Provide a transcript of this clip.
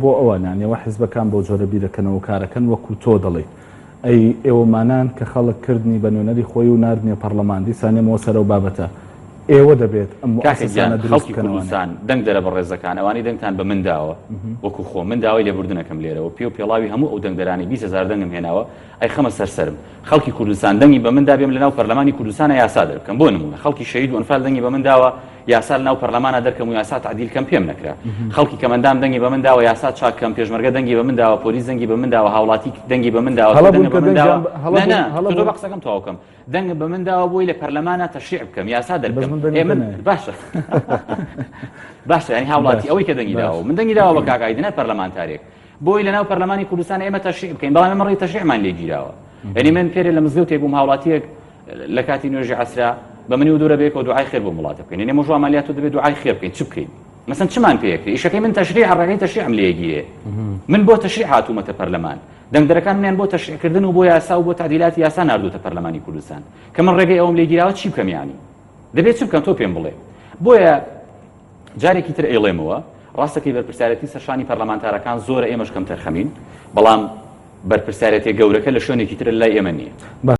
بۆ ئەوانیانەوە حیزبەکان بۆ جۆرە بیرەکەنەوە کارەکەن وەکو تۆ دەڵێیت ئەی ئێوەمانان کە خەڵک کردنی بە نوێنەری خۆی و نردنیە پەرلەماندی سانێمەوە سەر و بابەتە ئێوە دەبێت ئەم خەڵکی کوردستان دەنگ دەرە بە ڕێزەکان ئەوانی دەنگتان بە من داوە وەکو خۆ من داوای لێبوردنەکەم لێرەوە پێ و پێڵاوی هەموو ئەو دەنگدەرانی 20,000 دەنگم هێناوە ئەی خەمە سەرسەرم خەڵکی کوردستان دەنگی بە من دابێم لەناو پەرلەمانی کوردستانە یاسا دەرکەم بۆ نمونە خەڵکی شەهید و ئەنفال دەنگی بە من داوە یاسا لەناو پەرلەمانە دەرکەم و یاسا تعدیلکەم پێم نەکرا خەڵکی کەمەندام دەنگی بە من داوە یاسا چاکەم پێشمەرگە دەنگی بە من داوە پۆلیس دەنگی بە من داوە هاوڵاتی دەنگی بە من داوە دەنگ بەم دەنگ بە من داوە بۆی لە پەرلەمانە تەشریع بکەم یاسا دەرکەم باشە باشە ینی هاوڵاتی ئەوەی کە دەنگی داوە من دەنگی داوە بە کاکایدنە پەرلەمانتارێک بۆی لەناو پەرلەمانی کوردستان ئێمە تەشریع بکەین بەڵام ئێمە ڕێی تەشریعمان لێگیراوە ینی من پێرێ لە مزگەوت تێبووم هاوڵاتیەک لە کاتی نوێژی عەسرا بە منی و دوورە بێکەوە دوعای خێر بۆ وڵاتە بکەین ینی مەژوو ئەمەلیات و دەبێت دوعای خێر بکەین چ بکەین مەسەن چمان پێیەکرێ ئیشەکەی من تەشریع ڕێگەی تەشریعم لێگیرێ من بۆ تەشریع هاتوومەتە پەرلەمان دەنگدەرەکانیان بۆ تەشریعکردن و بۆ یاسا و بۆ تعدیلاتی یاسا ناردوتە پەرلەمانی کوردستان کە من ڕێگەی ئەوم لێگیراوە چی بکەم یانی دەبێت چ بکەم تۆ پێم بڵێ بۆیە جارێکی تر ئێڵێمەوە ڕاستەکەی بەرپرسیارەتی سەرشانی پەرلەمانتارەکان زۆرە ئێمەش کەم تەرخەمین بەڵام بەرپرسیارەتی گەورەکە لە شوێنێکی تر لای ئێمە نییە